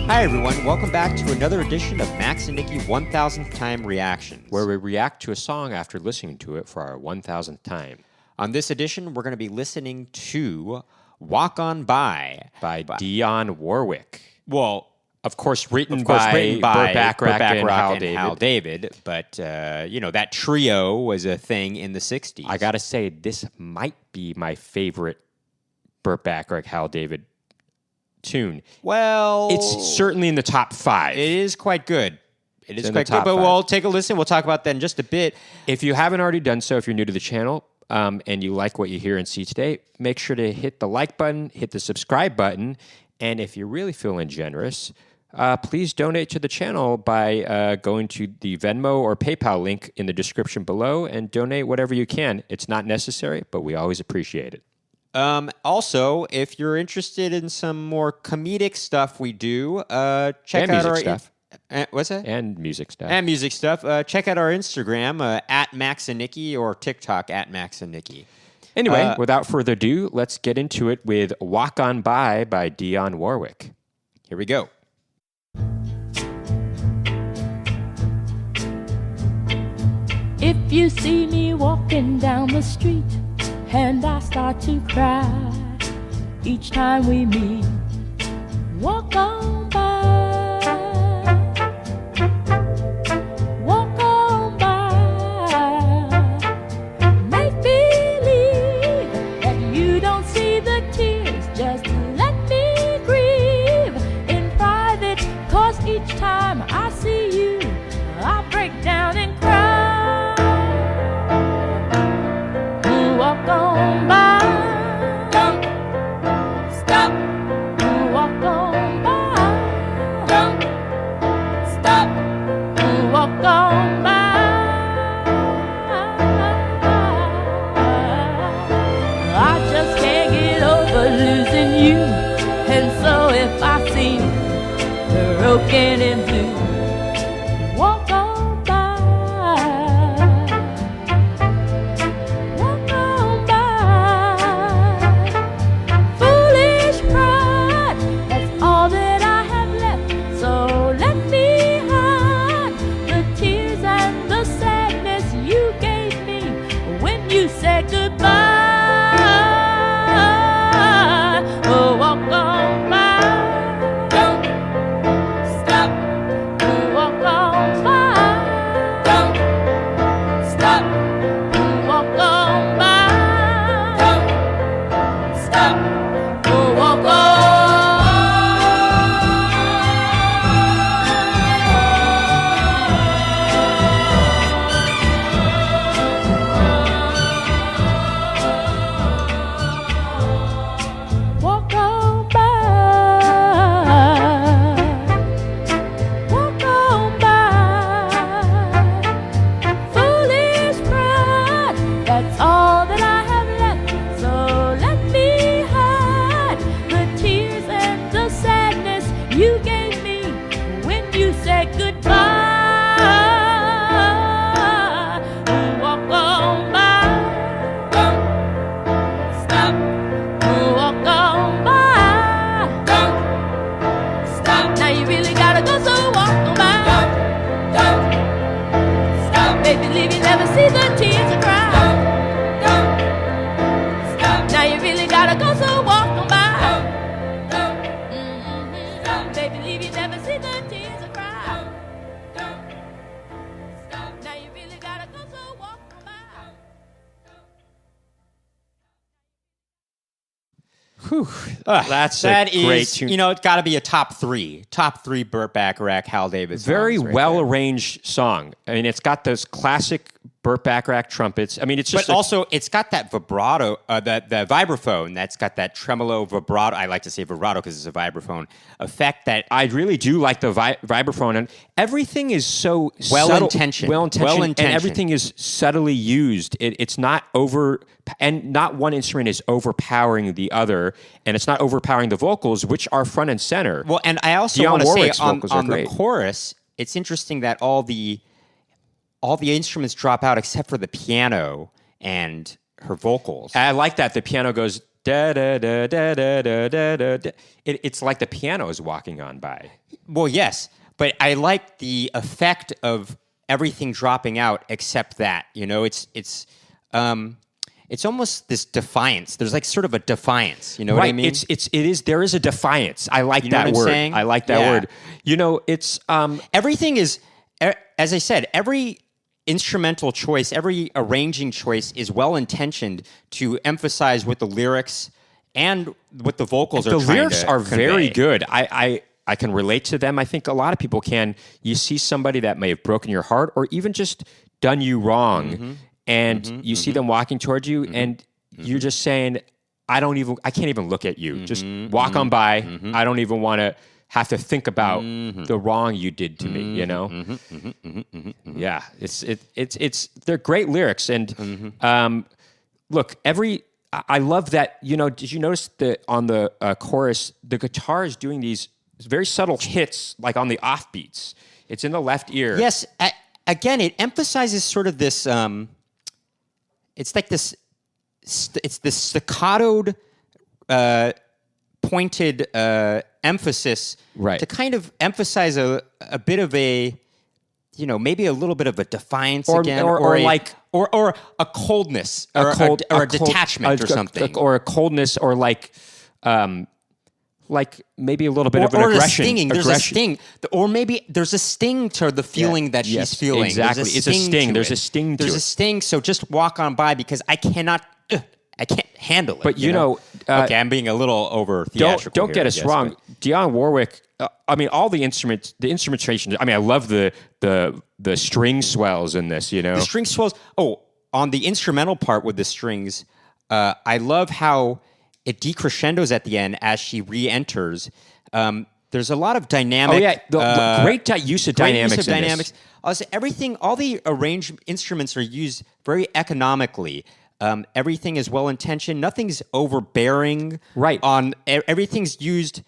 Hi everyone, welcome back to another edition of Max and Nicky 1000th Time Reactions, where we react to a song after listening to it for our 1000th time. On this edition, we're going to be listening to Walk On By Dionne Warwick. Well, of course, written by Burt Bacharach and Hal David. But, that trio was a thing in the 60s. I got to say, this might be my favorite Burt Bacharach, Hal David tune. Well, it's certainly in the top 5. It is quite good. It is quite good, but we'll take a listen. We'll talk about that in just a bit. If you haven't already done so, if you're new to the channel and you like what you hear and see today, make sure to hit the like button, hit the subscribe button, and if you're really feeling generous, please donate to the channel by going to the Venmo or PayPal link in the description below and donate whatever you can. It's not necessary, but we always appreciate it. Also, if you're interested in some more comedic stuff we do, check out our stuff. What's that? And music stuff. And music stuff. Check out our Instagram at Max and Nicky or TikTok at Max and Nicky. Anyway, without further ado, let's get into it with Walk On By Dionne Warwick. Here we go. If you see me walking down the street and I start to cry each time we meet, walk on by, walk on by. Make believe that you don't see the tears, just let me grieve in private, 'cause each time I see you I break down and cry. Walk on by, don't stop. Walk on by, don't stop. Walk on by. I just can't get over losing you, and so if I seem broken and blue, walk on. That's a great tune. It's got to be a top three Burt Bacharach, Hal David songs. Very well-arranged song. I mean, it's got those classic Burt Bacharach trumpets. I mean, it's just... But also, it's got that vibrato, the vibraphone that's got that tremolo vibrato. I like to say vibrato because it's a vibraphone effect that... I really do like the vibraphone. And everything is so well-intentioned. And everything is subtly used. It's not over... And not one instrument is overpowering the other, and it's not overpowering the vocals, which are front and center. Well, and I also want to say on the chorus, it's interesting that all the instruments drop out except for the piano and her vocals. I like that. The piano goes da da da da da da da da. It's like the piano is walking on by. Well, yes, but I like the effect of everything dropping out except that. You know, it's almost this defiance. There's like sort of a defiance. You know what I mean? It is. There is a defiance. I like You know that what I'm word. saying? I like that Yeah. word. You know, it's Everything is, as I said, every instrumental choice, every arranging choice is well intentioned to emphasize what the lyrics and what the vocals are. the trying lyrics to are very convey. good. I can relate to them. I think a lot of people can. You see somebody that may have broken your heart or even just done you wrong, and you see them walking towards you, and you're just saying, I can't even look at you. Just walk on by. I don't even want to have to think about the wrong you did to me. You know? Yeah, they're great lyrics, and look, I love that. You know, did you notice that on the chorus, the guitar is doing these very subtle hits, like on the offbeats. It's in the left ear. Yes. Again, it emphasizes sort of this. It's like this. It's this staccatoed, pointed emphasis, Right. to kind of emphasize a bit of a, you know, maybe a little bit of a defiance again, or a, like or a coldness, or a detachment, or something, or a coldness, or like maybe a little bit of an or aggression. a stinging. There's a aggression. sting, or maybe there's a sting to the feeling that Yes, she's feeling. exactly. There's It's a sting. to There's it. a sting to There's it. a sting. So just walk on by because I can't handle it. But you know, okay, I'm being a little over theatrical. Don't here, get I us guess, wrong. but- Dionne Warwick. I mean, all the instrumentation. I mean, I love the string swells in this. You know, The string swells. Oh, on the instrumental part with the strings, I love how it decrescendos at the end as she re-enters. There's a lot of dynamic. Oh yeah, the great use of great dynamics. use of in this. dynamics. Also, everything, all the arranged instruments are used very economically. Everything is well intentioned. Nothing's overbearing. Right. Everything's used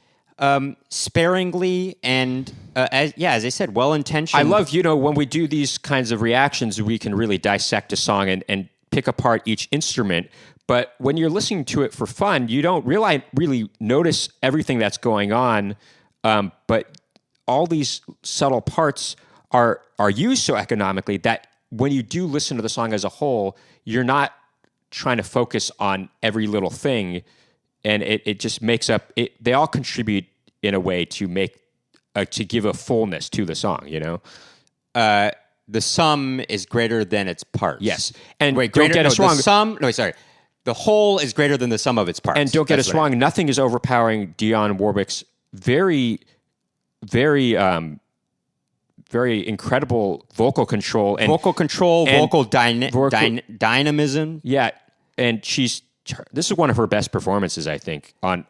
sparingly and as I said, well intentioned. I love, you know, when we do these kinds of reactions, we can really dissect a song and pick apart each instrument. But when you're listening to it for fun, you don't really notice everything that's going on. But all these subtle parts are used so economically that when you do listen to the song as a whole, you're not trying to focus on every little thing. And it just makes up it. They all contribute in a way to give a fullness to the song, you know? the sum is greater than its parts. Yes. And Wait, don't get us wrong. The whole is greater than the sum of its parts. And don't get That's us what I- wrong, nothing is overpowering Dionne Warwick's very, very, very incredible vocal control. And vocal control, and vocal vocal- dynamism. yeah, and this is one of her best performances, I think. But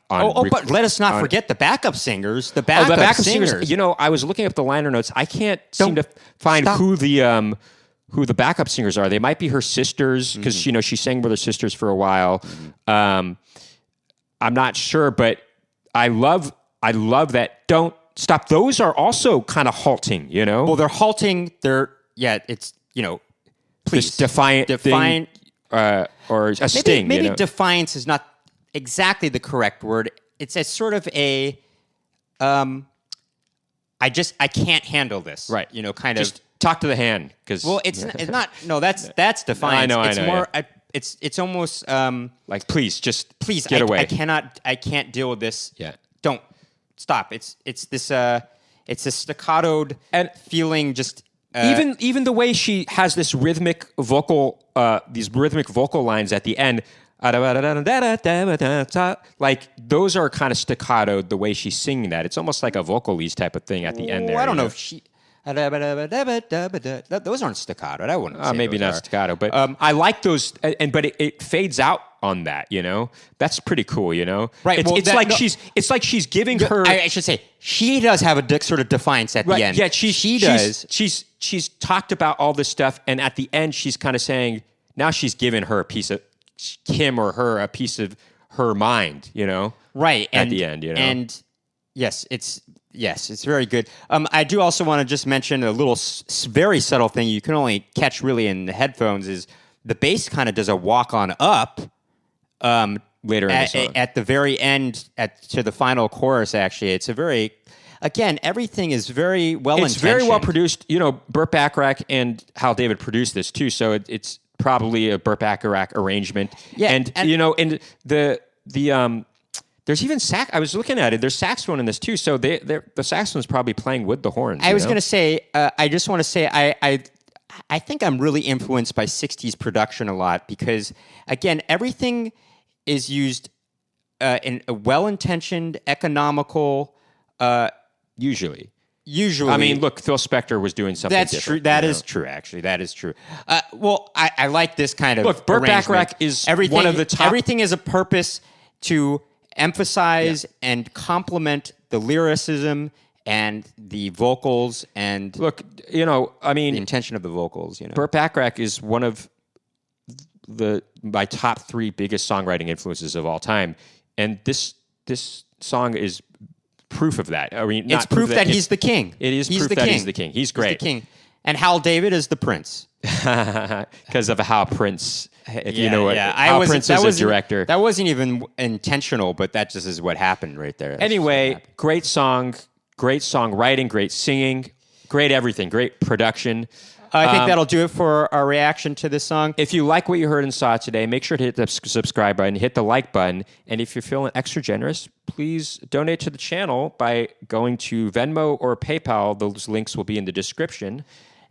let us not forget the backup singers. The Oh, backup, the backup singers. You know, I was looking up the liner notes. I can't seem to find stop. who the backup singers are. They might be her sisters because you know she sang with her sisters for a while. I'm not sure, but I love that. Don't stop. Those are also kind of halting. You know, Well, they're halting. It's please this defiant thing, or a sting. Maybe you know? defiance is not exactly the correct word. It's a sort of a I can't handle this. Right. Kind Just of. talk to the hand because It's not. No, that's defiance. I It's know, more. yeah. It's almost. like please Please get away. I can't deal with this. Yeah. Don't stop. It's this. It's a staccatoed And- feeling. Just. Even the way she has this rhythmic vocal, these rhythmic vocal lines at the end, like those are kind of staccato. The way she's singing that, it's almost like a vocalese type of thing at the end. There, I don't you know if she. Those aren't staccato. I wouldn't. Say maybe those not are. staccato, but I like those. But it fades out on that. You know, that's pretty cool. You know, Right, It's, well, it's that- like no- she's giving her. I should say she does have a sort of defiance at the end. Yeah, she does. She's talked about all this stuff, and at the end, she's kind of saying now she's given her a piece of him or her a piece of her mind. You know, Right at the end, you know, and yes, it's very good. I do also want to just mention a little very subtle thing you can only catch really in the headphones is the bass kind of does a walk on up later in the song. At the very end, to the final chorus, actually, it's a very, again, everything is very well It's very well produced. You know, Burt Bacharach and Hal David produced this too, so it's probably a Burt Bacharach arrangement. Yeah, and you know, and the there's even I was looking at it. There's saxophone in this too, so the saxophone's probably playing with the horns. I was going to say, I just want to say, I think I'm really influenced by 60s production a lot because, again, everything is used in a well-intentioned, economical. Usually. Usually. I mean, look, Phil Spector was doing something That's different. true. That is true, actually. That is true. Well, I like this kind of Look, Burt arrangement. Bacharach is one of the top... Everything is a purpose to emphasize and complement the lyricism and the vocals and Look, you know, I mean... the intention of the vocals, you know. Burt Bacharach is one of my top 3 biggest songwriting influences of all time. And this song is proof of that. I mean, it's proof that he's the king. It is proof that he's the king. He's great. He's the king. And Hal David is the prince. Because of how Prince, you know what, yeah. how Prince is a director. That wasn't even intentional, but that just is what happened right there. That's Anyway, great song, great songwriting, great singing, great everything, great production. I think that'll do it for our reaction to this song. If you like what you heard and saw today, make sure to hit the subscribe button, hit the like button, and if you're feeling extra generous, please donate to the channel by going to Venmo or PayPal. Those links will be in the description.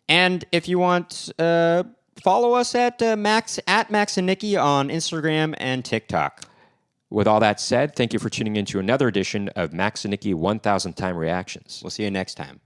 And if you want, follow us at Max and Nicky on Instagram and TikTok. With all that said, thank you for tuning in to another edition of Max and Nicky 1000 Time Reactions. We'll see you next time.